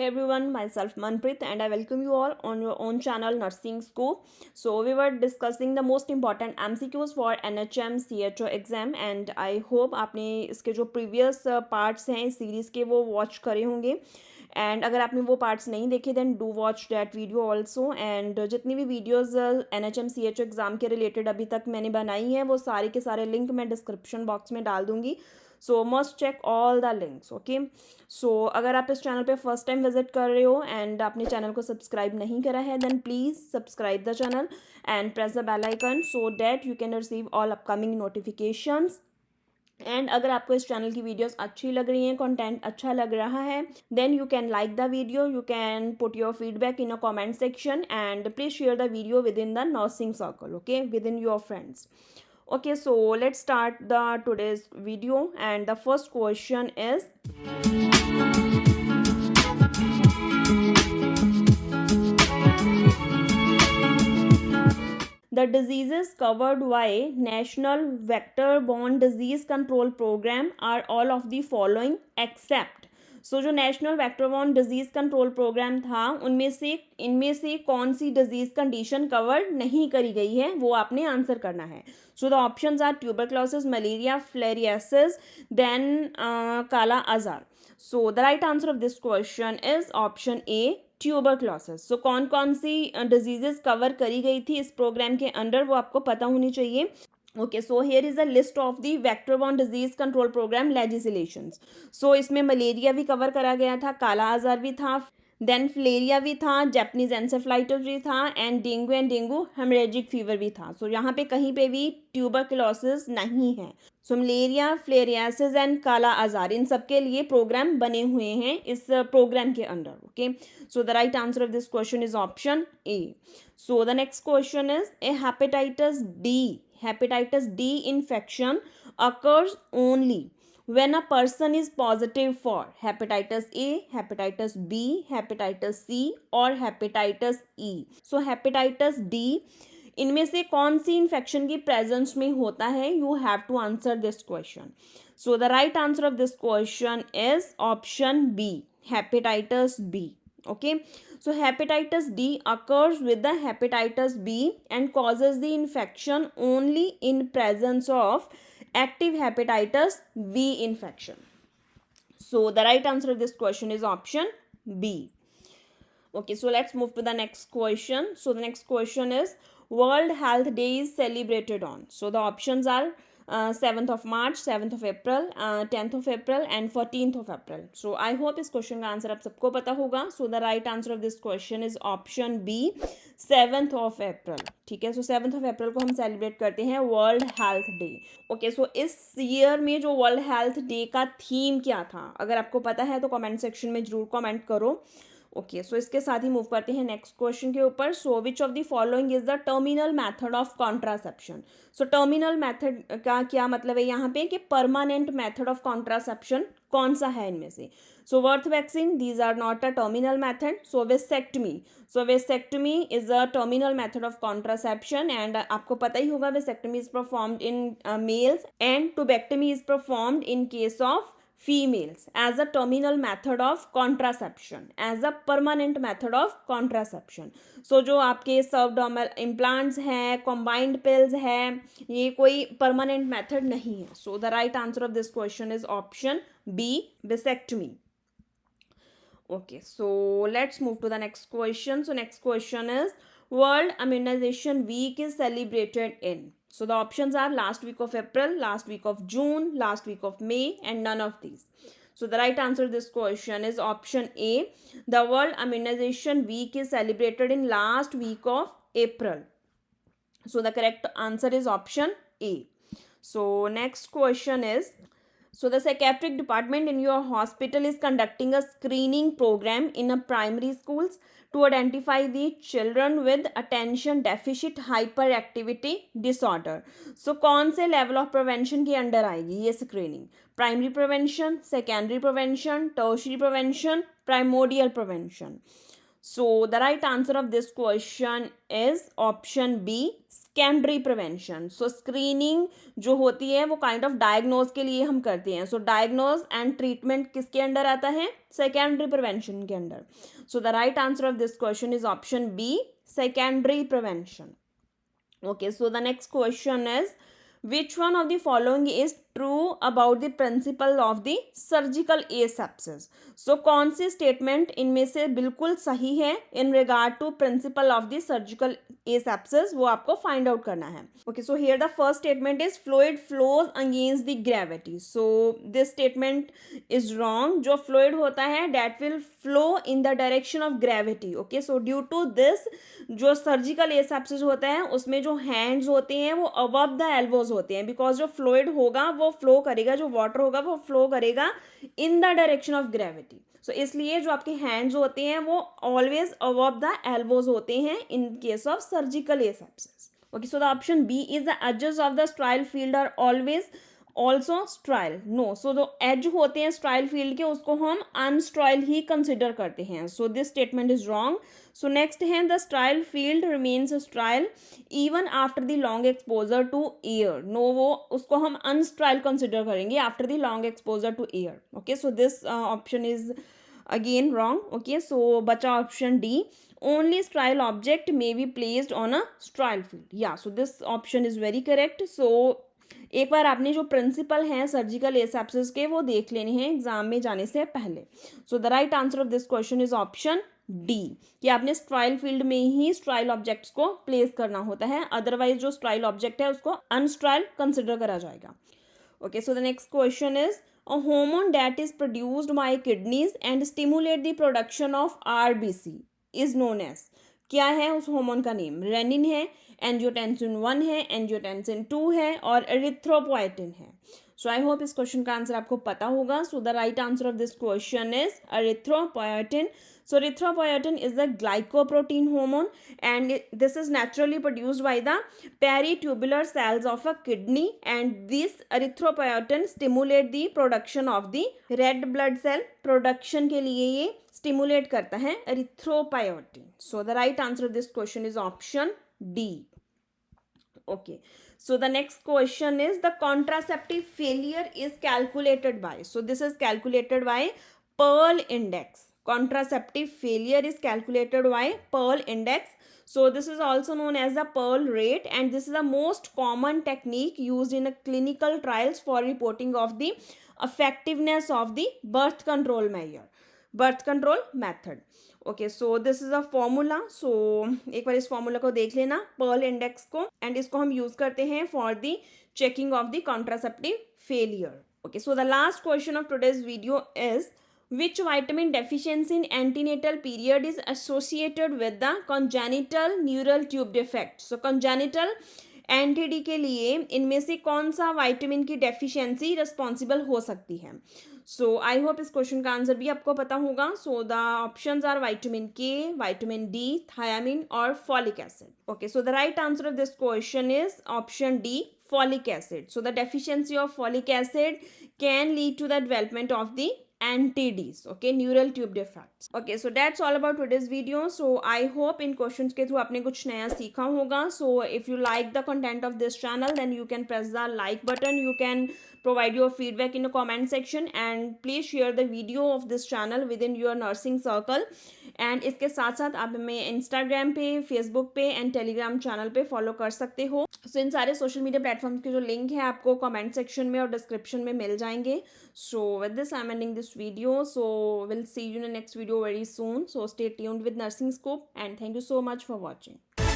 Hey everyone, myself Manpreet and I welcome you all on your own channel Nursing School. So we were discussing the most important MCQs for NHM CHO exam and I hope आपने इसके जो previous parts हैं इस series के वो watch करे होंगे and अगर आपने वो पार्ट्स नहीं देखे then do watch that video also and जितनी भी वीडियोज़ NHM CHO एग्ज़ाम के रिलेटेड अभी तक मैंने बनाई हैं वो सारे के सारे लिंक मैं डिस्क्रिप्शन बॉक्स में डाल दूँगी so must check all the links okay so अगर आप इस चैनल पे फर्स्ट टाइम विजिट कर रहे हो एंड आपने चैनल को सब्सक्राइब नहीं करा है then please subscribe the channel and press the bell icon so that you can receive all upcoming notifications and अगर आपको इस चैनल की वीडियोस अच्छी लग रही हैं कंटेंट अच्छा लग रहा है then you can like the video you can put your feedback in a comment section and please share the video with in the nursing circle okay with in your friends okay, so let's start the today's video and the first question is the diseases covered by national vector-borne disease control program are all of the following except जो national vector borne disease control programme था इनमें से कौन सी disease condition cover नहीं करी गई है वो आपने आंसर करना है so the options are tuberculosis malaria filariasis then kala azar so the right answer of this question is option A tuberculosis so कौन कौन सी डिजीजेस कवर करी गई थी इस प्रोग्राम के अंडर वो आपको पता होनी चाहिए okay so here is a list of the vector borne disease control programme legislations so इसमें मलेरिया भी कवर करा गया था काला आजार भी था देन फ्लेरिया भी था जैपनीज एंसेफ्लाइटिस भी था एंड डेंगू हेमरेजिक फीवर भी था सो यहाँ पे कहीं पे भी ट्यूबरक्लोसिस नहीं है सो मलेरिया फ्लेरियासिस एंड काला आजार इन सब के लिए प्रोग्राम बने हुए हैं इस प्रोग्राम के under okay so the right answer of this question is option A so the next question is a hepatitis D infection occurs only when a person is positive for hepatitis A, hepatitis B, hepatitis C or hepatitis E. So hepatitis D इनमें से कौन सी infection की presence में होता है you have to answer this question so the right answer of this question is option B hepatitis B. Okay, so hepatitis D occurs with the hepatitis B and causes the infection only in presence of active hepatitis B infection. So the right answer of this question is option B. Okay, so let's move to the next question. So the next question is World Health Day is celebrated on. So the options are 7th of March, 7th of April, 10th of April and 14th of April. So I hope इस question का answer आप सबको पता होगा so the right answer of this question is option B 7th of April. ठीक है सो 7th of April को हम सेलिब्रेट करते हैं world health day okay so इस ईयर में जो वर्ल्ड हेल्थ डे का थीम क्या था अगर आपको पता है तो कमेंट सेक्शन में जरूर कमेंट करो ओके सो इसके साथ ही मूव करते हैं नेक्स्ट क्वेश्चन के ऊपर so which of the following is the terminal method of contraception so terminal method का क्या मतलब है यहाँ पे कि परमानेंट मेथड ऑफ कॉन्ट्रासेप्शन कौन सा है इनमें से so worth vaccine these are not a terminal method so vasectomy is a terminal method of contraception and आपको पता ही होगा vasectomy is performed in males and tubectomy is performed in case of females as a terminal method of contraception as a permanent method of contraception so जो आपके subdermal implants हैं combined pills हैं ये कोई permanent method नहीं है so the right answer of this question is option B vasectomy okay so let's move to the next question so next question is World Immunization Week is celebrated in so the options are last week of April, last week of June, last week of May and none of these. So the right answer to this question is option A. The World Immunization Week is celebrated in last week of April. So the correct answer is option A. So next question is so the psychiatric department in your hospital is conducting a screening program in a primary schools to identify the children with attention deficit hyperactivity disorder. So कौन से level of prevention के under आएगी ये screening? Primary prevention, secondary prevention, tertiary prevention, primordial prevention. So the right answer of this question is option B secondary prevention, so screening जो होती है वो kind of diagnose के लिए हम करते हैं, सो डायग्नोज एंड ट्रीटमेंट किसके अंडर आता है, सेकेंडरी प्रिवेंशन के under. So the right answer of this question is option B, secondary prevention. Okay, so the next question is, which one of the following is true about the principle of the surgical asepsis? So कौन सी statement इनमें से बिल्कुल सही है in regard to principle of the surgical asepsis, वो आपको find out करना है. Okay, so here the first statement is fluid flows against the gravity. So this statement is wrong. जो फ्लूइड होता है that will flow in the direction of gravity. Okay, so due to this जो surgical asepsis होता है उसमें जो hands होते हैं वो अबव द एल्बोज होते हैं, बिकॉज जो फ्लूइड होगा वो फ्लो करेगा, जो वाटर होगा वो फ्लो करेगा in the direction of gravity. So इसलिए जो आपके हैंड्स होते हैं वो ऑलवेज अबव द एल्बोज होते हैं in case of surgical asepsis. Okay, so the option B is the edges of the sterile field are always also sterile. No, so जो edge होते हैं स्ट्राइल फील्ड के उसको हम अनस्ट्राइल ही कंसिडर करते हैं. So this statement is wrong. So next है the sterile field remains sterile even after the long exposure to air. No, वो उसको हम अनस्ट्राइल कंसिडर करेंगे after the long exposure to air. Okay, so this option is again wrong. Okay, so बचा option D, only sterile object may be placed on a sterile field. Yeah, so this option is very correct. So एक बार आपने जो principal हैं surgical asepsis के वो देख लेने हैं एग्जाम में जाने से पहले. सो the right answer of this question is option D, कि आपने स्ट्राइल फील्ड में ही स्ट्राइल ऑब्जेक्ट्स को प्लेस करना होता है, अदरवाइज जो स्ट्राइल ऑब्जेक्ट है उसको अनस्ट्राइल कंसिडर करा जाएगा. Okay, so the next question is, a hormone that is produced by kidneys and stimulate the production of RBC is known as. क्या है उस हार्मोन का नेम? रेनिन है, एंजियोटेंसिन 1 है, एंजियोटेंसिन 2 है और एरिथ्रोपोएटिन है. सो आई होप इस क्वेश्चन का आंसर आपको पता होगा. So the right answer of this question is erythropoietin. So erythropoietin is the glycoprotein hormone and this is naturally produced by the peritubular cells of a kidney, and this erythropoietin stimulate the production of the red blood cell production के लिए ये stimulate करता है erythropoietin. So the right answer of this question is option D. Okay. So the next question is, the contraceptive failure is calculated by. So this is calculated by Pearl index. Contraceptive failure is calculated by Pearl index. So this is also known as the Pearl rate, and this is the most common technique used in a clinical trials for reporting of the effectiveness of the birth control method. Okay, so this is a formula. So एक बार इस formula को देख लेना, Perl index को, and इसको हम use करते हैं for the checking of the contraceptive failure. Okay, so the last question of today's video is, which vitamin deficiency in antenatal period is associated with the congenital neural tube defect. So congenital NTD के लिए इनमें से कौन सा vitamin की deficiency responsible हो सकती है? सो आई होप इस क्वेश्चन का आंसर भी आपको पता होगा. So the options are vitamin K, vitamin D, thiamine और folic acid. Okay, so the right answer of this question is option D, folic acid. So the deficiency of folic acid can lead to the development of the NTDs, okay, neural tube defects. Okay, so that's all about today's video. So I hope in questions के through आपने कुछ नया सीखा होगा. So if you like the content of this channel, then you can press the like button. You can provide your feedback in the comment section, and please share the video of this channel within your nursing circle. And इसके साथ साथ आप हमें Instagram पे, Facebook पे and Telegram channel पे follow कर सकते हो. सो इन सारे सोशल मीडिया प्लेटफॉर्म्स के जो लिंक है आपको कमेंट सेक्शन में और डिस्क्रिप्शन में मिल जाएंगे. So with this I am ending this video. So will see you in next video very soon. So stay tuned with nursing scoop, and thank you so much for watching.